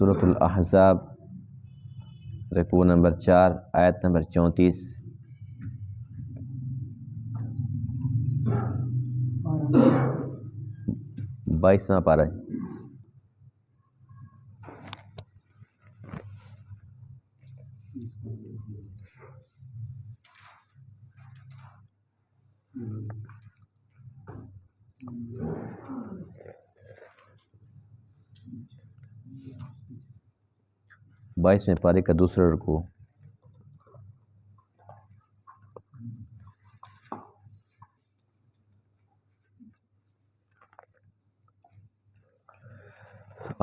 سورۃ الاحزاب رکوع نمبر 4 آیت نمبر 34۔ بائیسواں پارہ ہے۔ بائیسویں پارے کا دوسرا رکوع۔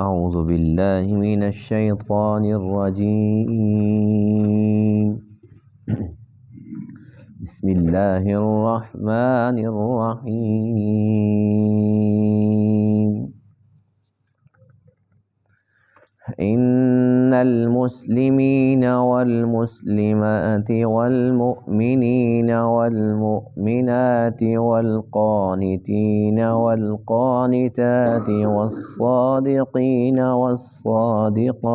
اعوذ باللہ من الشیطان الرجیم، بسم اللہ الرحمن الرحیم۔ ان المسلمین والمسلمات والمؤمنین والمؤمنات والقانتین والقانتات والصادقین والصادقين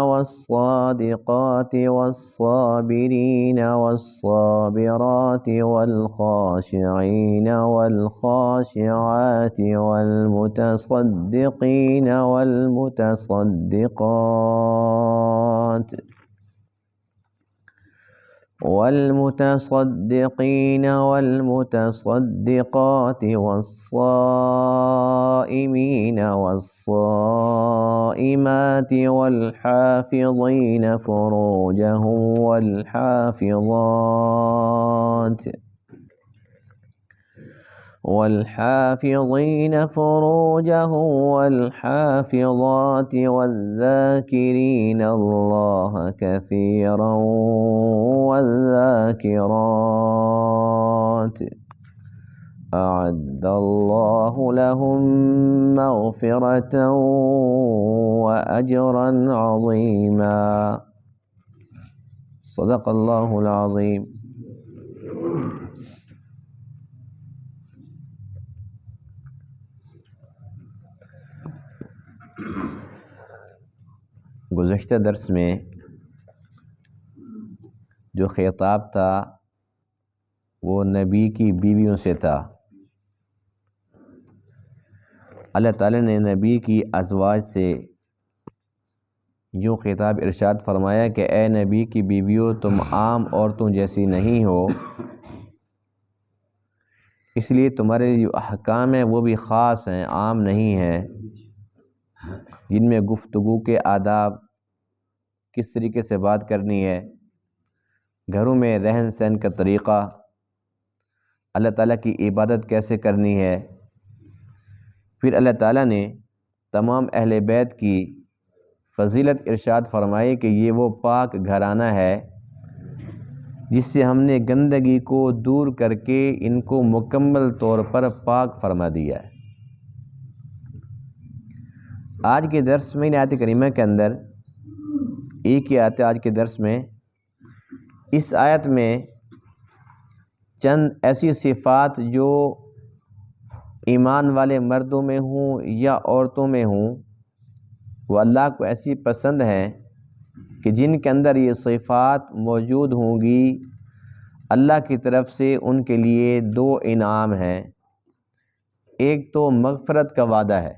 والصادقات والصابرين والصابرات والخاشعين والخاشعات والمتصدقين والمتصدقات والصائمين والصائمات والحافظين فروجهم والحافظات والذاكرين الله كثيرا والذاكرات أعد الله لهم مغفرة وأجرا عظيما۔ صدق اللہ العظیم۔ گزشتہ درس میں جو خطاب تھا وہ نبی کی بیویوں سے تھا۔ اللہ تعالیٰ نے نبی کی ازواج سے یوں خطاب ارشاد فرمایا کہ اے نبی کی بیویوں، تم عام عورتوں جیسی نہیں ہو، اس لیے تمہارے جو احکام ہیں وہ بھی خاص ہیں، عام نہیں ہیں، جن میں گفتگو کے آداب، کس طریقے سے بات کرنی ہے، گھروں میں رہن سہن کا طریقہ، اللہ تعالیٰ کی عبادت کیسے کرنی ہے۔ پھر اللہ تعالیٰ نے تمام اہل بیت کی فضیلت ارشاد فرمائی کہ یہ وہ پاک گھرانہ ہے جس سے ہم نے گندگی کو دور کر کے ان کو مکمل طور پر پاک فرما دیا ہے۔ آج کے درس میں آیت کریمہ کے اندر ایک ہی آیت آج کے درس میں، اس آیت میں چند ایسی صفات جو ایمان والے مردوں میں ہوں یا عورتوں میں ہوں، وہ اللہ کو ایسی پسند ہیں کہ جن کے اندر یہ صفات موجود ہوں گی، اللہ کی طرف سے ان کے لیے دو انعام ہیں۔ ایک تو مغفرت کا وعدہ ہے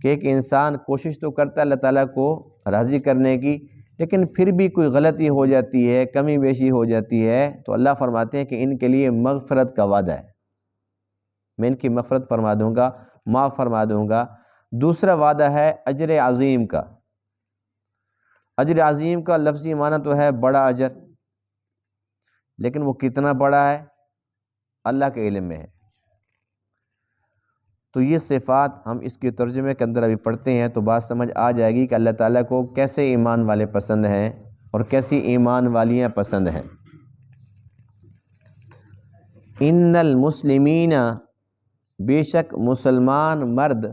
کہ ایک انسان کوشش تو کرتا ہے اللہ تعالیٰ کو راضی کرنے کی، لیکن پھر بھی کوئی غلطی ہو جاتی ہے، کمی بیشی ہو جاتی ہے، تو اللہ فرماتے ہیں کہ ان کے لیے مغفرت کا وعدہ ہے، میں ان کی مغفرت فرما دوں گا، معاف فرما دوں گا۔ دوسرا وعدہ ہے اجر عظیم کا۔ اجر عظیم کا لفظی معنی تو ہے بڑا اجر، لیکن وہ کتنا بڑا ہے اللہ کے علم میں ہے۔ تو یہ صفات ہم اس کے ترجمے کے اندر ابھی پڑھتے ہیں تو بات سمجھ آ جائے گی کہ اللہ تعالیٰ کو کیسے ایمان والے پسند ہیں اور کیسی ایمان والیاں پسند ہیں۔ ان المسلمین، بے شک مسلمان مرد،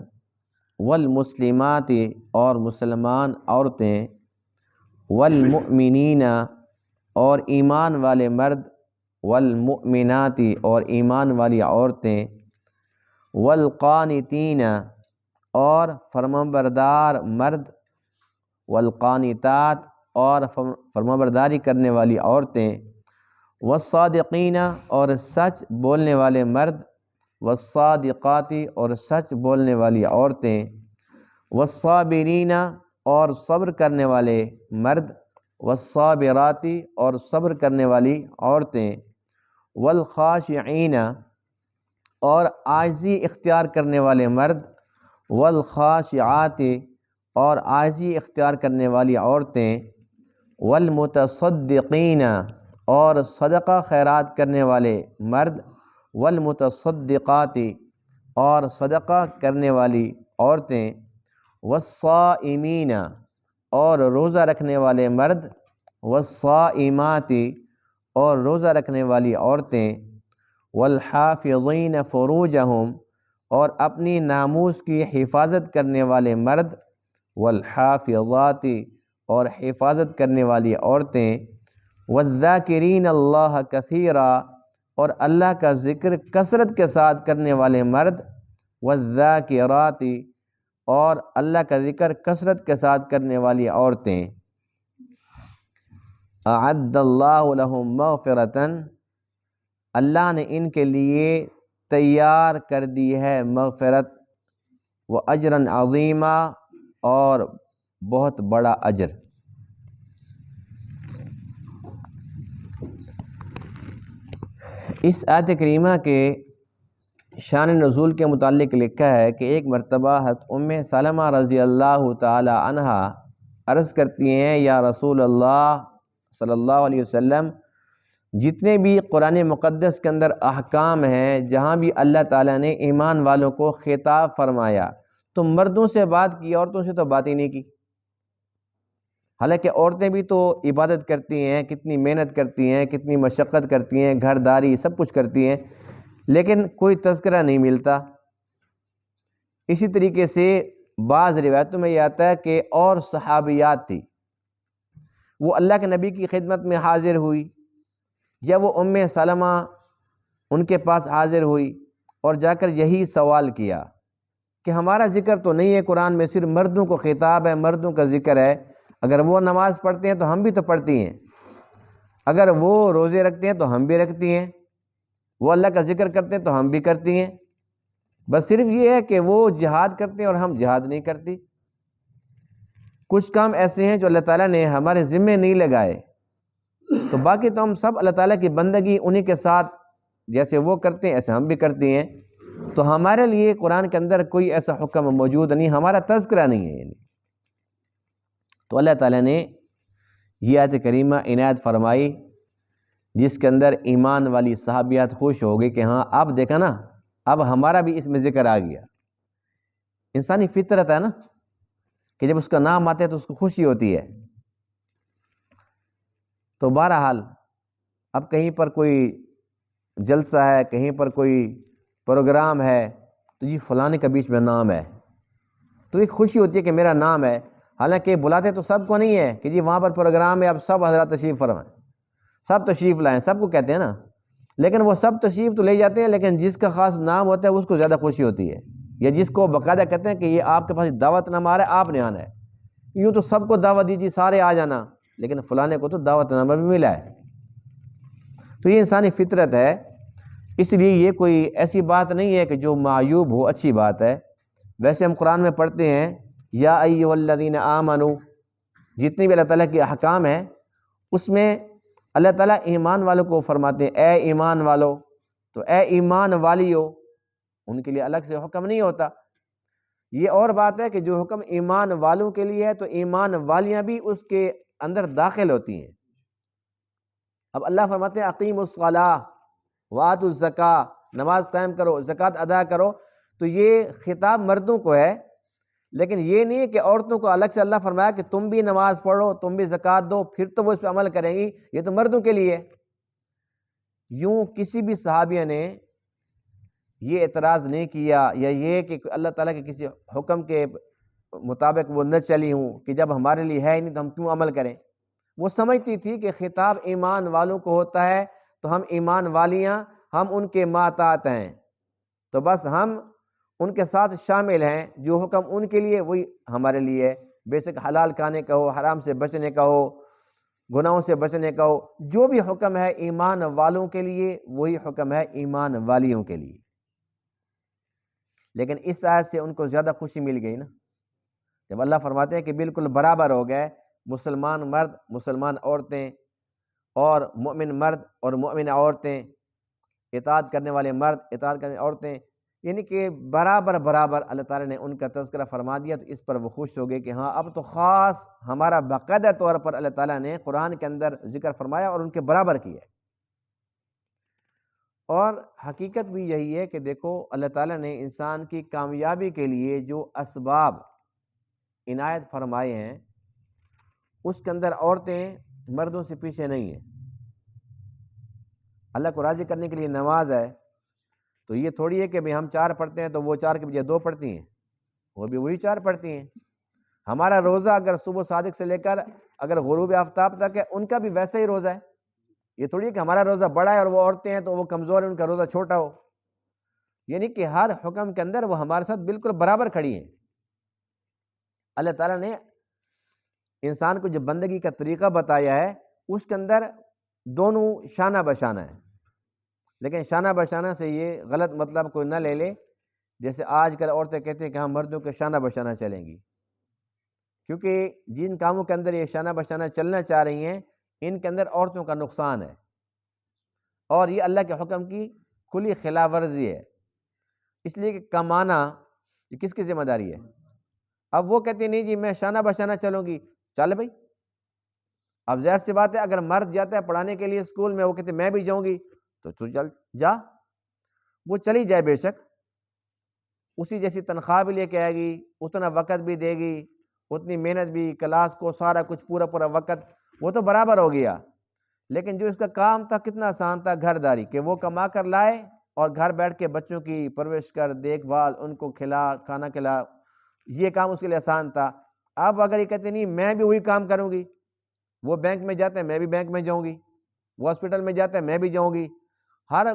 والمسلمات اور مسلمان عورتیں، والمؤمنین اور ایمان والے مرد، والمؤمنات اور ایمان والی عورتیں، والقانتین اور فرمانبردار مرد، والقانتات اور فرمانبرداری کرنے والی عورتیں، والصادقین اور سچ بولنے والے مرد، والصادقات اور سچ بولنے والی عورتیں، والصابرین اور صبر کرنے والے مرد، والصابرات اور صبر کرنے والی عورتیں، والخاشعین اور عاجزی اختیار کرنے والے مرد، والخاشعات اور عاجزی اختیار کرنے والی عورتیں، والمتصدقین اور صدقہ خیرات کرنے والے مرد، والمتصدقات اور صدقہ کرنے والی عورتیں، والصائمین اور روزہ رکھنے والے مرد، والصائمات اور روزہ رکھنے والی عورتیں، والحافظین فروجہم اور اپنی ناموس کی حفاظت کرنے والے مرد، والحافظات اور حفاظت کرنے والی عورتیں، والذاکرین اللہ کثیرا اور اللہ کا ذکر کثرت کے ساتھ کرنے والے مرد، والذاکرات اور اللہ کا ذکر کثرت کے ساتھ کرنے والی عورتیں۔ اعد اللہ لہم مغفرۃ، اللہ نے ان کے لیے تیار کر دی ہے مغفرت، و اجرا عظیما اور بہت بڑا اجر۔ اس آیت کریمہ کے شان نزول کے متعلق لکھا ہے کہ ایک مرتبہ حضرت ام سلمہ رضی اللہ تعالی عنہا عرض کرتی ہیں، یا رسول اللہ صلی اللہ علیہ وسلم، جتنے بھی قرآن مقدس کے اندر احکام ہیں، جہاں بھی اللہ تعالیٰ نے ایمان والوں کو خطاب فرمایا تو مردوں سے بات کی، عورتوں سے تو بات ہی نہیں کی۔ حالانکہ عورتیں بھی تو عبادت کرتی ہیں، کتنی محنت کرتی ہیں، کتنی مشقت کرتی ہیں، گھر داری سب کچھ کرتی ہیں، لیکن کوئی تذکرہ نہیں ملتا۔ اسی طریقے سے بعض روایتوں میں یہ آتا ہے کہ اور صحابیات تھی، وہ اللہ کے نبی کی خدمت میں حاضر ہوئی، یا وہ ام سلمہ ان کے پاس حاضر ہوئی اور جا کر یہی سوال کیا کہ ہمارا ذکر تو نہیں ہے قرآن میں، صرف مردوں کو خطاب ہے، مردوں کا ذکر ہے، اگر وہ نماز پڑھتے ہیں تو ہم بھی تو پڑھتی ہیں، اگر وہ روزے رکھتے ہیں تو ہم بھی رکھتی ہیں، وہ اللہ کا ذکر کرتے ہیں تو ہم بھی کرتی ہیں، بس صرف یہ ہے کہ وہ جہاد کرتے ہیں اور ہم جہاد نہیں کرتی۔ کچھ کام ایسے ہیں جو اللہ تعالیٰ نے ہمارے ذمے نہیں لگائے، تو باقی تو ہم سب اللہ تعالیٰ کی بندگی انہی کے ساتھ جیسے وہ کرتے ہیں ایسے ہم بھی کرتی ہیں، تو ہمارے لیے قرآن کے اندر کوئی ایسا حکم موجود نہیں، ہمارا تذکرہ نہیں ہے۔ تو اللہ تعالیٰ نے یہ آیت کریمہ عنایت فرمائی، جس کے اندر ایمان والی صحابیات خوش ہو گئی کہ ہاں اب دیکھا نا، اب ہمارا بھی اس میں ذکر آ گیا۔ انسانی فطرت ہے نا کہ جب اس کا نام آتا ہے تو اس کو خوشی ہوتی ہے۔ تو بہرحال اب کہیں پر کوئی جلسہ ہے، کہیں پر کوئی پروگرام ہے، تو یہ فلانے کا بیچ میں نام ہے، تو ایک خوشی ہوتی ہے کہ میرا نام ہے۔ حالانکہ بلاتے تو سب کو نہیں ہے کہ جی وہاں پر پروگرام ہے، اب سب حضرات تشریف فرمائیں، سب تشریف لائیں، سب کو کہتے ہیں نا، لیکن وہ سب تشریف تو لے جاتے ہیں، لیکن جس کا خاص نام ہوتا ہے اس کو زیادہ خوشی ہوتی ہے، یا جس کو باقاعدہ کہتے ہیں کہ یہ آپ کے پاس دعوت نامہ آ رہا ہے، آپ نے آنا ہے۔ یوں تو سب کو دعوت دیجیے، سارے آ جانا، لیکن فلانے کو تو دعوت نامہ بھی ملا ہے۔ تو یہ انسانی فطرت ہے، اس لیے یہ کوئی ایسی بات نہیں ہے کہ جو معیوب ہو، اچھی بات ہے۔ ویسے ہم قرآن میں پڑھتے ہیں یا ایھا الذین آمنوا، جتنی بھی اللہ تعالیٰ کے احکام ہیں اس میں اللہ تعالیٰ ایمان والوں کو فرماتے ہیں اے ایمان والو، تو اے ایمان والیو، ان کے لیے الگ سے حکم نہیں ہوتا۔ یہ اور بات ہے کہ جو حکم ایمان والوں کے لیے ہے تو ایمان والیاں بھی اس کے اندر داخل ہوتی ہیں۔ اب اللہ فرماتے ہیں اقیموا الصلاۃ وآتوا الزکاۃ، نماز قائم کرو، زکوٰۃ ادا کرو، تو یہ خطاب مردوں کو ہے، لیکن یہ نہیں ہے کہ عورتوں کو الگ سے اللہ فرمایا کہ تم بھی نماز پڑھو، تم بھی زکوٰۃ دو، پھر تو وہ اس پہ عمل کریں گی، یہ تو مردوں کے لیے ہے۔ یوں کسی بھی صحابیہ نے یہ اعتراض نہیں کیا، یا یہ کہ اللہ تعالیٰ کے کسی حکم کے مطابق وہ نہ چلی ہوں کہ جب ہمارے لیے ہے ہی نہیں تو ہم کیوں عمل کریں۔ وہ سمجھتی تھی کہ خطاب ایمان والوں کو ہوتا ہے، تو ہم ایمان والیاں، ہم ان کے ماتات ہیں، تو بس ہم ان کے ساتھ شامل ہیں، جو حکم ان کے لیے وہی ہمارے لیے ہے، بے شک حلال کھانے کا ہو، حرام سے بچنے کا ہو، گناہوں سے بچنے کا ہو، جو بھی حکم ہے ایمان والوں کے لیے وہی حکم ہے ایمان والیوں کے لیے۔ لیکن اس آیت سے ان کو زیادہ خوشی مل گئی نا، جب اللہ فرماتے ہیں کہ بالکل برابر ہو گئے مسلمان مرد، مسلمان عورتیں، اور مومن مرد اور مومن عورتیں، اطاعت کرنے والے مرد، اطاعت کرنے والی عورتیں، یعنی کہ برابر برابر اللہ تعالیٰ نے ان کا تذکرہ فرما دیا، تو اس پر وہ خوش ہو گئے کہ ہاں اب تو خاص ہمارا باقاعدہ طور پر اللہ تعالیٰ نے قرآن کے اندر ذکر فرمایا اور ان کے برابر کیا ہے۔ اور حقیقت بھی یہی ہے کہ دیکھو اللہ تعالیٰ نے انسان کی کامیابی کے لیے جو اسباب عنایت فرمائے ہیں اس کے اندر عورتیں مردوں سے پیچھے نہیں ہیں۔ اللہ کو راضی کرنے کے لیے نماز ہے، تو یہ تھوڑی ہے کہ بھئی ہم 4 پڑھتے ہیں تو وہ 4 کے بجائے 2 پڑھتی ہیں، وہ بھی وہی 4 پڑھتی ہیں۔ ہمارا روزہ اگر صبح صادق سے لے کر اگر غروب آفتاب تک ہے، ان کا بھی ویسا ہی روزہ ہے۔ یہ تھوڑی ہے کہ ہمارا روزہ بڑا ہے اور وہ عورتیں ہیں تو وہ کمزور ہیں، ان کا روزہ چھوٹا ہو۔ یعنی کہ ہر حکم کے اندر وہ ہمارے ساتھ بالکل برابر کھڑی ہیں۔ اللہ تعالیٰ نے انسان کو جو بندگی کا طریقہ بتایا ہے اس کے اندر دونوں شانہ بشانہ ہے، لیکن شانہ بشانہ سے یہ غلط مطلب کوئی نہ لے لے، جیسے آج کل عورتیں کہتے ہیں کہ ہم مردوں کے شانہ بشانہ چلیں گی، کیونکہ جن کاموں کے اندر یہ شانہ بشانہ چلنا چاہ رہی ہیں ان کے اندر عورتوں کا نقصان ہے، اور یہ اللہ کے حکم کی کھلی خلاف ورزی ہے۔ اس لیے کہ کمانا یہ کس کی ذمہ داری ہے؟ اب وہ کہتے ہیں نہیں جی میں شانہ بشانہ چلوں گی، چل بھائی، اب ظاہر سی بات ہے اگر مرد جاتا ہے پڑھانے کے لیے اسکول میں، وہ کہتے ہیں میں بھی جاؤں گی، تو چل جا، وہ چلی جائے، بے شک اسی جیسی تنخواہ بھی لے کے آئے گی، اتنا وقت بھی دے گی، اتنی محنت بھی، کلاس کو سارا کچھ پورا پورا وقت، وہ تو برابر ہو گیا۔ لیکن جو اس کا کام تھا کتنا آسان تھا، گھر داری، کہ وہ کما کر لائے اور گھر بیٹھ کے بچوں کی پرورش کر، دیکھ بھال، ان کو کھلا، کھانا کھلا، یہ کام اس کے لیے آسان تھا۔ اب اگر یہ کہتے نہیں میں بھی وہی کام کروں گی، وہ بینک میں جاتے ہیں میں بھی بینک میں جاؤں گی، وہ ہاسپٹل میں جاتے ہیں میں بھی جاؤں گی، ہر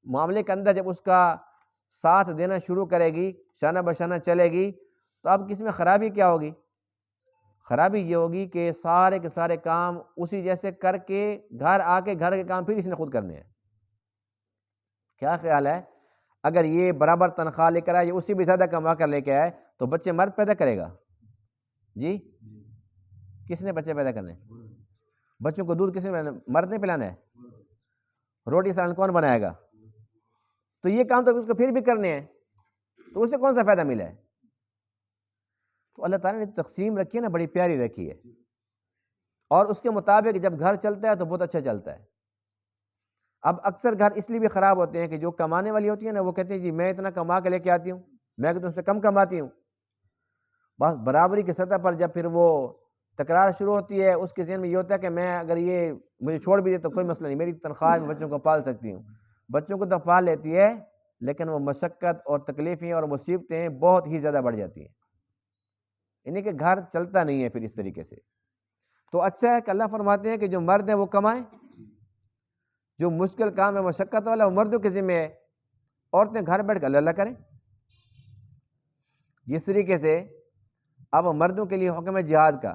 معاملے کے اندر جب اس کا ساتھ دینا شروع کرے گی، شانہ بشانہ چلے گی، تو اب کس میں خرابی کیا ہوگی؟ خرابی یہ ہوگی کہ سارے کے سارے کام اسی جیسے کر کے گھر آ کے گھر کے کام پھر اس نے خود کرنے ہیں۔ کیا خیال ہے اگر یہ برابر تنخواہ لے کر آئے، یہ اسی بھی زیادہ کما کر لے کے آئے، تو بچے مرد پیدا کرے گا؟ جی کس نے بچے پیدا کرنے؟ بچوں کو دودھ کس نے پلانا؟ مرد نے پلانا ہے؟ روٹی سالن کون بنائے گا؟ تو یہ کام تو اس کو پھر بھی کرنے ہیں، تو اسے کون سا فائدہ ملا ہے؟ تو اللہ تعالیٰ نے تقسیم رکھی ہے نا، بڑی پیاری رکھی ہے، اور اس کے مطابق جب گھر چلتا ہے تو بہت اچھا چلتا ہے۔ اب اکثر گھر اس لیے بھی خراب ہوتے ہیں کہ جو کمانے والی ہوتی ہیں نا، وہ کہتے ہیں جی میں اتنا کما کے لے کے آتی ہوں، میں کہ تم سے کم کماتی ہوں۔ بس برابری کی سطح پر جب پھر وہ تکرار شروع ہوتی ہے، اس کے ذہن میں یہ ہوتا ہے کہ میں اگر یہ مجھے چھوڑ بھی دے تو کوئی مسئلہ نہیں، میری تنخواہ میں بچوں کو پال سکتی ہوں۔ بچوں کو تو پال لیتی ہے، لیکن وہ مشقت اور تکلیفیں اور مصیبتیں بہت ہی زیادہ بڑھ جاتی ہیں، یعنی کہ گھر چلتا نہیں ہے پھر اس طریقے سے۔ تو اچھا ہے کہ اللہ فرماتے ہیں کہ جو مرد ہیں وہ کمائیں، جو مشکل کام ہے مشقت والا وہ مردوں کے ذمہ ہے، عورتیں گھر بیٹھ کر اللہ کریں۔ جس طریقے سے اب مردوں کے لیے حکم ہے جہاد کا،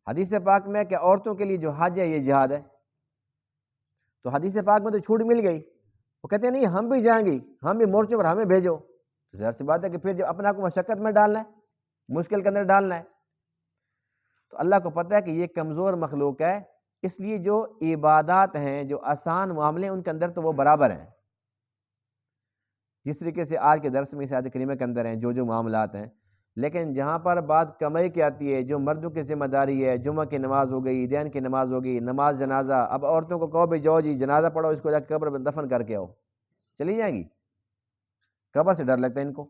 حدیث پاک میں کہ عورتوں کے لیے جو حج ہے یہ جہاد ہے، تو حدیث پاک میں تو چھوٹ مل گئی، وہ کہتے ہیں نہیں ہم بھی جائیں گے، ہم بھی مورچے پر ہمیں بھیجو، تو ظاہر سی بات ہے کہ پھر جو اپنا کو مشقت میں ڈالنا ہے، مشکل کے اندر ڈالنا ہے، تو اللہ کو پتہ ہے کہ یہ کمزور مخلوق ہے، اس لیے جو عبادات ہیں، جو آسان معاملے ان کے اندر تو وہ برابر ہیں۔ جس طریقے سے آج کے درس میں اس آیت کریمہ کے اندر ہیں جو معاملات ہیں، لیکن جہاں پر بات کمائی کی آتی ہے، جو مردوں کی ذمہ داری ہے، جمعہ کی نماز ہو گئی، عیدین کی نماز ہو گئی، نماز جنازہ، اب عورتوں کو کہو بھی جاؤ جی جنازہ پڑھو، اس کو جا کے قبر میں دفن کر کے آؤ، چلی جائیں گی؟ قبر سے ڈر لگتا ہے ان کو۔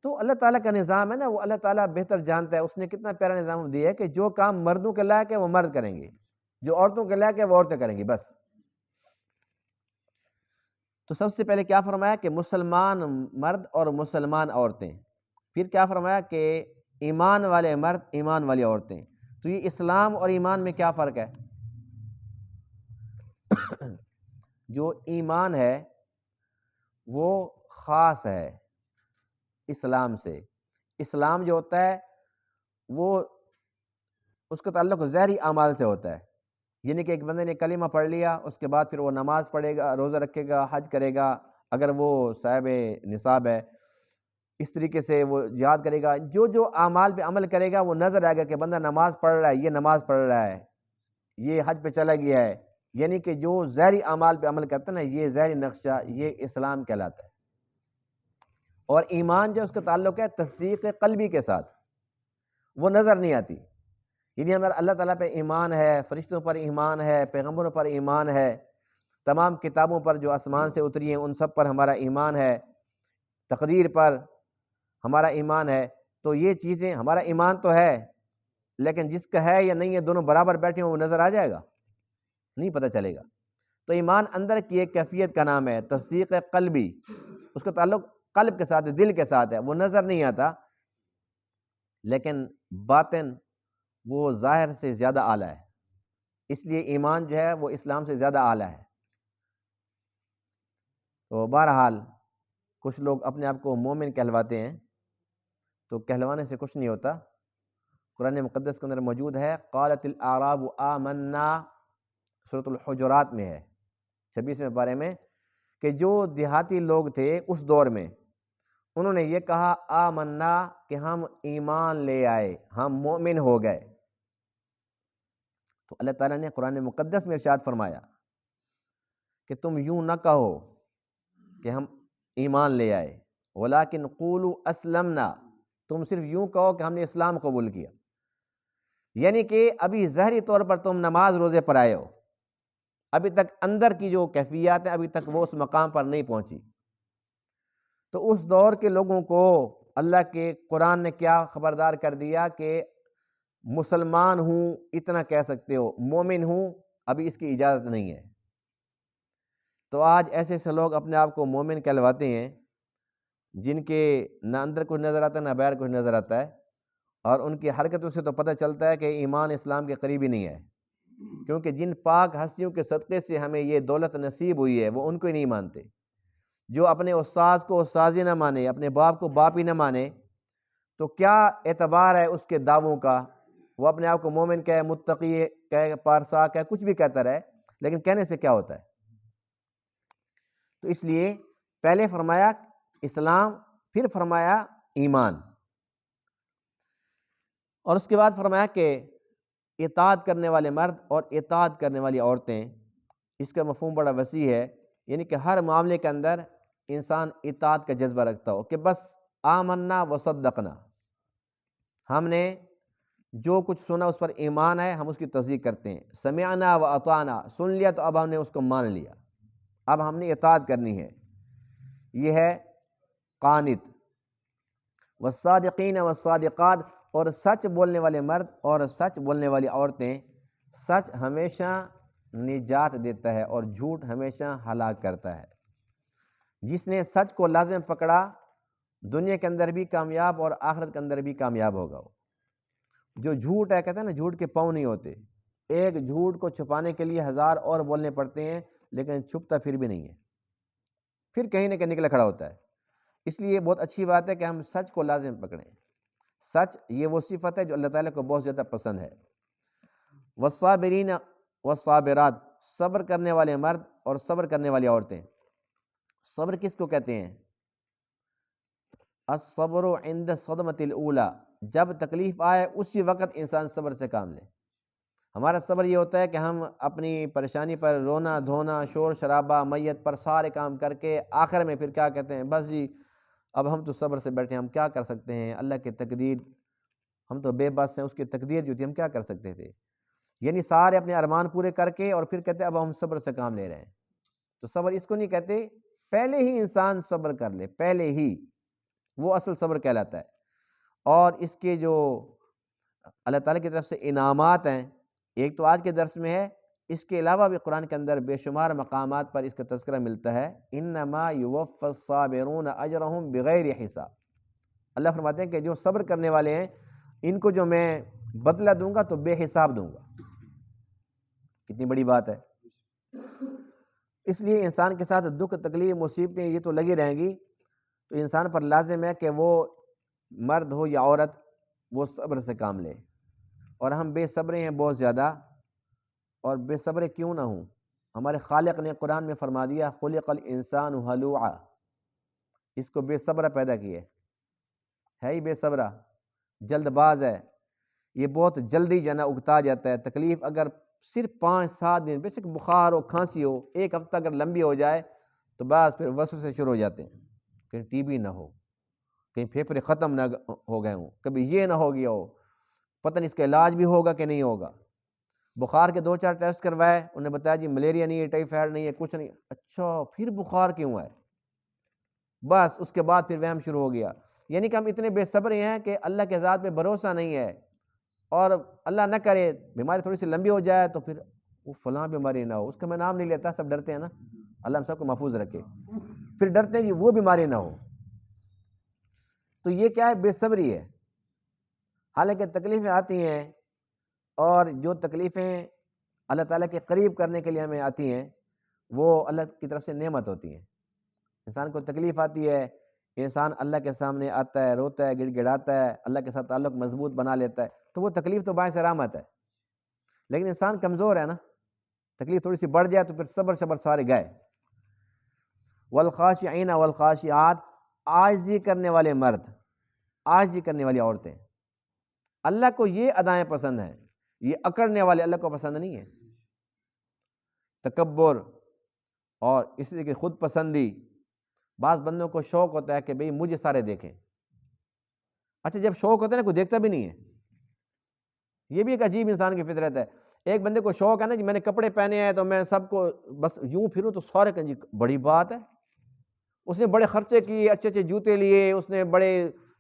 تو اللہ تعالیٰ کا نظام ہے نا، وہ اللہ تعالیٰ بہتر جانتا ہے، اس نے کتنا پیارا نظام دیا ہے کہ جو کام مردوں کے لائق ہے وہ مرد کریں گے، جو عورتوں کے لائق ہے وہ عورتیں کریں گی، بس۔ تو سب سے پہلے کیا فرمایا کہ مسلمان مرد اور مسلمان عورتیں، پھر کیا فرمایا کہ ایمان والے مرد ایمان والی عورتیں۔ تو یہ اسلام اور ایمان میں کیا فرق ہے؟ جو ایمان ہے وہ خاص ہے اسلام سے. اسلام جو ہوتا ہے وہ اس کا تعلق ظاہری اعمال سے ہوتا ہے، یعنی کہ ایک بندے نے کلمہ پڑھ لیا، اس کے بعد پھر وہ نماز پڑھے گا، روزہ رکھے گا، حج کرے گا، اگر وہ صاحب نصاب ہے، اس طریقے سے وہ یاد کرے گا، جو جو اعمال پہ عمل کرے گا وہ نظر آئے گا کہ بندہ نماز پڑھ رہا ہے، یہ نماز پڑھ رہا ہے، یہ حج پہ چلا گیا ہے. یعنی کہ جو ظاہری اعمال پہ عمل کرتا ہے نا، یہ ظاہری نقشہ، یہ اسلام کہلاتا ہے. اور ایمان جو اس کا تعلق ہے تصدیق قلبی کے ساتھ، وہ نظر نہیں آتی. یعنی اگر اللہ تعالیٰ پہ ایمان ہے، فرشتوں پر ایمان ہے، پیغمبروں پر ایمان ہے، تمام کتابوں پر جو آسمان سے اتری ہیں ان سب پر ہمارا ایمان ہے، تقدیر پر ہمارا ایمان ہے، تو یہ چیزیں ہمارا ایمان تو ہے، لیکن جس کا ہے یا نہیں ہے دونوں برابر بیٹھے ہوں وہ نظر آ جائے گا؟ نہیں پتہ چلے گا. تو ایمان اندر کی ایک کیفیت کا نام ہے تصدیق قلبی، اس کا تعلق قلب کے ساتھ ہے، دل کے ساتھ ہے، وہ نظر نہیں آتا، لیکن باطن وہ ظاہر سے زیادہ اعلیٰ ہے. اس لیے ایمان جو ہے وہ اسلام سے زیادہ اعلیٰ ہے. تو بہرحال کچھ لوگ اپنے آپ کو مومن کہلواتے ہیں، تو کہلوانے سے کچھ نہیں ہوتا. قرآن مقدس کے اندر موجود ہے قالت الاعراب آمنا، سورۃ الحجرات میں ہے 26ویں پارے میں، کہ جو دیہاتی لوگ تھے اس دور میں انہوں نے یہ کہا آمنا کہ ہم ایمان لے آئے، ہم مومن ہو گئے. تو اللہ تعالیٰ نے قرآن مقدس میں ارشاد فرمایا کہ تم یوں نہ کہو کہ ہم ایمان لے آئے، ولیکن قولوا اسلمنا، تم صرف یوں کہو کہ ہم نے اسلام قبول کیا. یعنی کہ ابھی ظاہری طور پر تم نماز روزے پر آئے ہو، ابھی تک اندر کی جو کیفیات ہیں ابھی تک وہ اس مقام پر نہیں پہنچی. تو اس دور کے لوگوں کو اللہ کے قرآن نے کیا خبردار کر دیا کہ مسلمان ہوں اتنا کہہ سکتے ہو، مومن ہوں ابھی اس کی اجازت نہیں ہے. تو آج ایسے ایسے لوگ اپنے آپ کو مومن کہلواتے ہیں جن کے نہ اندر کچھ نظر آتا ہے نہ باہر کچھ نظر آتا ہے، اور ان کی حرکتوں سے تو پتہ چلتا ہے کہ ایمان اسلام کے قریب ہی نہیں ہے. کیونکہ جن پاک ہستیوں کے صدقے سے ہمیں یہ دولت نصیب ہوئی ہے وہ ان کو ہی نہیں مانتے. جو اپنے استاذ کو استاذ ہی نہ مانے، اپنے باپ کو باپ ہی نہ مانے، تو کیا اعتبار ہے اس کے دعووں کا؟ وہ اپنے آپ کو مومن کہے، متقی کہے، پارسا کہے، کچھ بھی کہتا رہے، لیکن کہنے سے کیا ہوتا ہے؟ تو اس لیے پہلے فرمایا اسلام، پھر فرمایا ایمان، اور اس کے بعد فرمایا کہ اطاعت کرنے والے مرد اور اطاعت کرنے والی عورتیں. اس کا مفہوم بڑا وسیع ہے، یعنی کہ ہر معاملے کے اندر انسان اطاعت کا جذبہ رکھتا ہو کہ بس آمنا وصدقنا، ہم نے جو کچھ سنا اس پر ایمان ہے، ہم اس کی تصدیق کرتے ہیں. سمعنا و اطعنا، سن لیا تو اب ہم نے اس کو مان لیا، اب ہم نے اطاعت کرنی ہے. یہ ہے قانت. والصادقین والصادقات، اور سچ بولنے والے مرد اور سچ بولنے والی عورتیں. سچ ہمیشہ نجات دیتا ہے اور جھوٹ ہمیشہ ہلاک کرتا ہے. جس نے سچ کو لازم پکڑا دنیا کے اندر بھی کامیاب اور آخرت کے اندر بھی کامیاب ہوگا. جو جھوٹ ہے، کہتے ہیں نا جھوٹ کے پاؤں نہیں ہوتے، ایک جھوٹ کو چھپانے کے لیے 1000 اور بولنے پڑتے ہیں، لیکن چھپتا پھر بھی نہیں ہے، پھر کہیں نہ کہیں نکلا کھڑا ہوتا ہے. اس لیے بہت اچھی بات ہے کہ ہم سچ کو لازم پکڑیں. سچ یہ وہ صفت ہے جو اللہ تعالیٰ کو بہت زیادہ پسند ہے. والصابرین والصابرات، صبر کرنے والے مرد اور صبر کرنے والی عورتیں. صبر کس کو کہتے ہیں؟ الصبر عند الصدمۃ الاولی، جب تکلیف آئے اسی وقت انسان صبر سے کام لے. ہمارا صبر یہ ہوتا ہے کہ ہم اپنی پریشانی پر رونا دھونا، شور شرابہ، میت پر سارے کام کر کے آخر میں پھر کیا کہتے ہیں، بس جی اب ہم تو صبر سے بیٹھے، ہم کیا کر سکتے ہیں، اللہ کی تقدیر، ہم تو بے بس ہیں، اس کی تقدیر جو تھی ہم کیا کر سکتے تھے. یعنی سارے اپنے ارمان پورے کر کے اور پھر کہتے ہیں اب ہم صبر سے کام لے رہے ہیں. تو صبر اس کو نہیں کہتے، پہلے ہی انسان صبر کر لے، پہلے ہی، وہ اصل صبر کہلاتا ہے. اور اس کے جو اللہ تعالیٰ کی طرف سے انعامات ہیں، ایک تو آج کے درس میں ہے، اس کے علاوہ بھی قرآن کے اندر بے شمار مقامات پر اس کا تذکرہ ملتا ہے. انما یوفی الصابرون اجرہم بغیر حساب. اللہ فرماتے ہیں کہ جو صبر کرنے والے ہیں ان کو جو میں بدلہ دوں گا تو بے حساب دوں گا. کتنی بڑی بات ہے. اس لیے انسان کے ساتھ دکھ تکلیف مصیبتیں یہ تو لگی رہیں گی، تو انسان پر لازم ہے کہ وہ مرد ہو یا عورت وہ صبر سے کام لے. اور ہم بے صبرے ہیں بہت زیادہ، اور بے صبرے کیوں نہ ہوں؟ ہمارے خالق نے قرآن میں فرما دیا خلق الانسان ہلوعا، اس کو بے صبرہ پیدا کیے، ہے ہی بے صبرہ، جلد باز ہے، یہ بہت جلدی جو ہے نا اگتا جاتا ہے. تکلیف اگر صرف 5-7 دن، بے شک بخار ہو کھانسی ہو، ایک ہفتہ اگر لمبی ہو جائے تو بس پھر وسوسے شروع ہو جاتے ہیں، کہیں ٹی بی نہ ہو، کہیں پھیپھڑے ختم نہ ہو گئے ہوں، کبھی یہ نہ ہو گیا ہو، پتہ نہیں اس کا علاج بھی ہوگا کہ نہیں ہوگا. بخار کے 2-4 ٹیسٹ کروائے، انہوں نے بتایا جی ملیریا نہیں ہے، ٹائیفائڈ نہیں ہے، کچھ نہیں. اچھا پھر بخار کیوں ہے؟ بس اس کے بعد پھر وہم شروع ہو گیا. یعنی کہ ہم اتنے بے صبر ہیں کہ اللہ کے ذات پہ بھروسہ نہیں ہے، اور اللہ نہ کرے بیماری تھوڑی سی لمبی ہو جائے تو پھر وہ فلاں بیماری نہ ہو، اس کا میں نام نہیں لیتا، سب ڈرتے ہیں نا، اللہ ہم سب کو محفوظ رکھے. پھر ڈرتے ہیں کہ وہ بیماری نہ ہو. تو یہ کیا ہے؟ بے صبری ہے. حالانکہ تکلیفیں آتی ہیں، اور جو تکلیفیں اللہ تعالیٰ کے قریب کرنے کے لیے ہمیں آتی ہیں وہ اللہ کی طرف سے نعمت ہوتی ہیں. انسان کو تکلیف آتی ہے، انسان اللہ کے سامنے آتا ہے، روتا ہے، گڑ گڑاتا ہے، اللہ کے ساتھ تعلق مضبوط بنا لیتا ہے، تو وہ تکلیف تو باعث رحمت ہے. لیکن انسان کمزور ہے نا، تکلیف تھوڑی سی بڑھ جائے تو پھر صبر سارے گئے. والخاشعین والخاشعات، عاجزی کرنے والے مرد، عاجزی کرنے والی عورتیں. اللہ کو یہ ادائیں پسند ہیں، یہ اکڑنے والے اللہ کو پسند نہیں ہے. تکبر اور اس لیے کہ خود پسندی، بعض بندوں کو شوق ہوتا ہے کہ بھئی مجھے سارے دیکھیں. اچھا جب شوق ہوتا ہے نا کوئی دیکھتا بھی نہیں ہے، یہ بھی ایک عجیب انسان کی فطرت ہے. ایک بندے کو شوق ہے نا جی میں نے کپڑے پہنے ہیں تو میں سب کو بس یوں پھروں تو سارے کہیں جی بڑی بات ہے. اس نے بڑے خرچے کیے، اچھے اچھے جوتے لیے، اس نے بڑے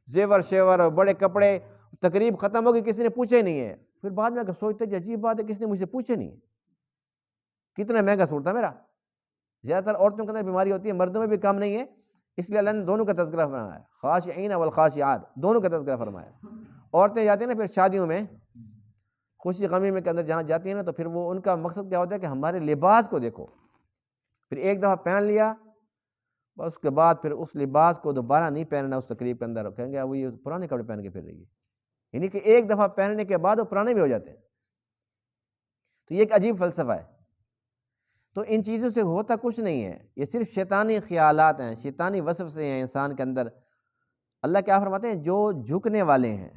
زیور شیور بڑے کپڑے، تقریب ختم ہو گئی کسی نے پوچھے نہیں ہے. پھر بعد میں سوچتے جی عجیب بات ہے کسی نے مجھ سے پوچھے نہیں، کتنا مہنگا سوٹ تھا میرا. زیادہ تر عورتوں کے اندر بیماری ہوتی ہے، مردوں میں بھی کم نہیں ہے، اس لیے اللہ نے دونوں کا تذکرہ فرمایا، خاشعین والخاشعات، دونوں کا تذکرہ فرمایا. عورتیں جاتی ہیں نا پھر شادیوں میں، خوشی غمی میں کے اندر جہاں جاتی ہیں نا، تو پھر وہ ان کا مقصد کیا ہوتا ہے کہ ہمارے لباس کو دیکھو. پھر ایک دفعہ پہن لیا بس اس کے بعد پھر اس لباس کو دوبارہ نہیں پہننا اس تقریب کے اندر، کہیں گے وہ یہ پرانے کپڑے پہن کے پھر رہی ہے. یعنی کہ ایک دفعہ پہننے کے بعد وہ پرانے بھی ہو جاتے ہیں. تو یہ ایک عجیب فلسفہ ہے. تو ان چیزوں سے ہوتا کچھ نہیں ہے، یہ صرف شیطانی خیالات ہیں، شیطانی وسوسے ہیں انسان کے اندر. اللہ کیا فرماتے ہیں؟ جو جھکنے والے ہیں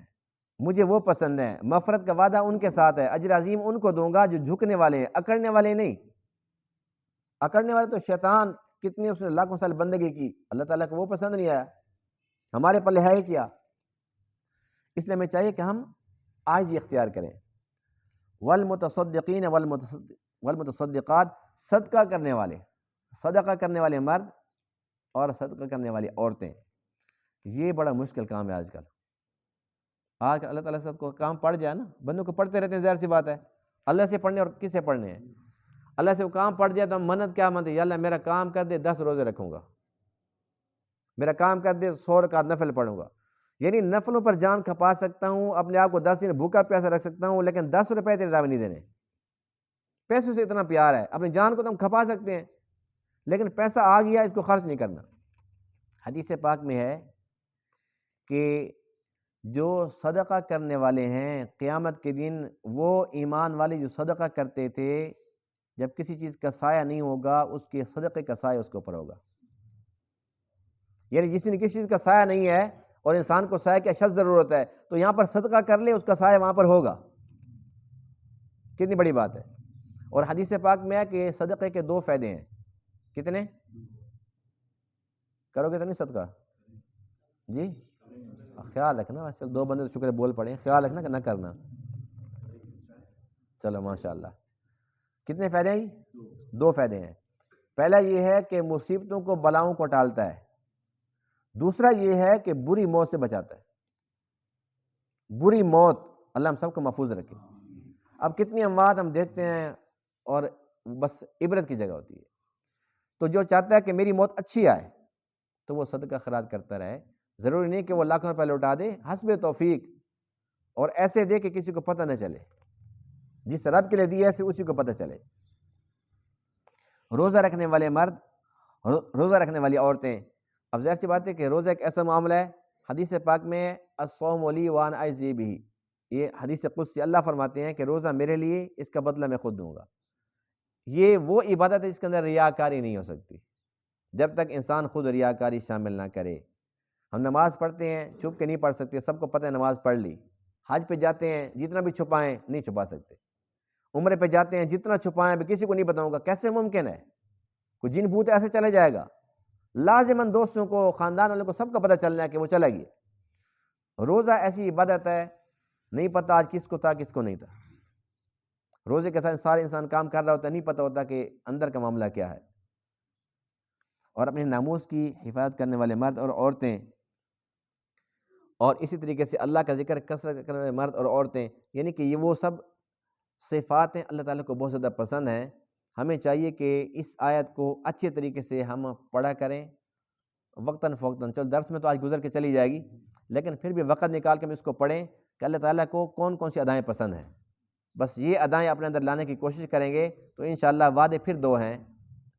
مجھے وہ پسند ہیں، مغفرت کا وعدہ ان کے ساتھ ہے، اجر عظیم ان کو دوں گا جو جھکنے والے ہیں، اکڑنے والے نہیں. اکڑنے والے تو شیطان کتنی اس نے لاکھوں سال بندگی کی، اللہ تعالیٰ کو وہ پسند نہیں آیا، ہمارے پلے ہے ہی کیا. اس لیے ہمیں چاہیے کہ ہم عاجزی اختیار کریں. والمتصدقین والمتصدقات، صدقہ کرنے والے، صدقہ کرنے والے مرد اور صدقہ کرنے والی عورتیں، یہ بڑا مشکل کام ہے آج کل. آج اللہ تعالیٰ سے کو کام پڑ جائے نا، بندوں کو پڑھتے رہتے ہیں، ظاہر سی بات ہے اللہ سے پڑھنے اور کس سے پڑھنے ہیں. اللہ سے وہ کام پڑ جائے تو ہم منت کیا منتے، یا اللہ میرا کام کر دے 10 روزے رکھوں گا، میرا کام کر دے 100 رکعت نفل پڑھوں گا. یعنی نفلوں پر جان کھپا سکتا ہوں، اپنے آپ کو 10 دن بھوکا پیاسا رکھ سکتا ہوں، لیکن 10 روپے تیرے راہ نہیں دینے. پیسوں سے اتنا پیار ہے، اپنی جان کو تو ہم کھپا سکتے ہیں لیکن پیسہ آ گیا اس کو خرچ نہیں کرنا. حدیث پاک میں ہے کہ جو صدقہ کرنے والے ہیں قیامت کے دن، وہ ایمان والے جو صدقہ کرتے تھے، جب کسی چیز کا سایہ نہیں ہوگا اس کے صدقے کا سایہ اس کے اوپر ہوگا. یعنی جس نے کسی چیز کا سایہ نہیں ہے اور انسان کو سایہ کی اشد ضرورت ہے، تو یہاں پر صدقہ کر لے اس کا سایہ وہاں پر ہوگا. کتنی بڑی بات ہے. اور حدیث پاک میں ہے کہ صدقے کے 2 فائدے ہیں. کتنے؟ کرو گے تو نہیں صدقہ؟ جی خیال رکھنا، 2 بندے تو شکر بول پڑے، خیال رکھنا کہ نہ کرنا. چلو ماشاء اللہ. کتنے فائدے ہیں؟ 2 فائدے ہیں. پہلا یہ ہے کہ مصیبتوں کو بلاؤں کو ٹالتا ہے. دوسرا یہ ہے کہ بری موت سے بچاتا ہے. بری موت اللہ ہم سب کو محفوظ رکھے. اب کتنی اموات ہم دیکھتے ہیں اور بس عبرت کی جگہ ہوتی ہے. تو جو چاہتا ہے کہ میری موت اچھی آئے تو وہ صدقہ خیرات کرتا رہے. ضروری نہیں کہ وہ لاکھوں روپے لوٹا دے، حسب توفیق، اور ایسے دے کہ کسی کو پتہ نہ چلے. جس رب کے لیے دیا ہے اسی کو پتہ چلے. روزہ رکھنے والے مرد، روزہ رکھنے والی عورتیں. اب ظاہر سی بات ہے کہ روزہ ایک ایسا معاملہ ہے، حدیث پاک میں الصوم لی وانا اجزی بہ، یہ حدیث قدسی اللہ فرماتے ہیں کہ روزہ میرے لیے، اس کا بدلہ میں خود دوں گا. یہ وہ عبادت ہے جس کے اندر ریاکاری نہیں ہو سکتی جب تک انسان خود ریاکاری شامل نہ کرے. ہم نماز پڑھتے ہیں، چھپ کے نہیں پڑھ سکتے، سب کو پتہ ہے نماز پڑھ لی. حج پہ جاتے ہیں، جتنا بھی چھپائیں نہیں چھپا سکتے. عمرے پہ جاتے ہیں، جتنا چھپائیں بھی کسی کو نہیں بتاؤں گا، کیسے ممکن ہے؟ کوئی جن بھوت ایسے چلے جائے گا؟ لازماً دوستوں کو، خاندان والوں کو، سب کا پتہ چلنا ہے کہ وہ چلا گیا. روزہ ایسی عبادت ہے، نہیں پتہ آج کس کو تھا کس کو نہیں تھا. روزے کے ساتھ سارے انسان کام کر رہا ہوتا ہے، نہیں پتہ ہوتا کہ اندر کا معاملہ کیا ہے. اور اپنے ناموس کی حفاظت کرنے والے مرد اور عورتیں، اور اسی طریقے سے اللہ کا ذکر کثرت کرنے والے مرد اور عورتیں، یعنی کہ یہ وہ سب صفات ہیں اللہ تعالیٰ کو بہت زیادہ پسند ہیں. ہمیں چاہیے کہ اس آیت کو اچھے طریقے سے ہم پڑھا کریں وقتاً فوقتاً. چلو درس میں تو آج گزر کے چلی جائے گی، لیکن پھر بھی وقت نکال کے ہم اس کو پڑھیں کہ اللہ تعالیٰ کو کون کون سی ادائیں پسند ہیں. بس یہ ادائیں اپنے اندر لانے کی کوشش کریں گے تو انشاءاللہ وعدے پھر دو ہیں،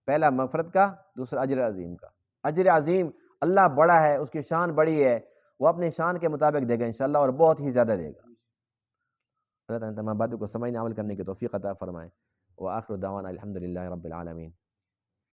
پہلا مغفرت کا، دوسرا اجر عظیم کا. اجر عظیم، اللہ بڑا ہے، اس کی شان بڑی ہے، وہ اپنی شان کے مطابق دے گا انشاءاللہ، اور بہت ہی زیادہ دے گا. اللہ تعالیٰ تمام باتوں کو سمجھنے عمل کرنے کی توفیق عطا فرمائے. وآخر دعوانا الحمدللہ رب العالمین.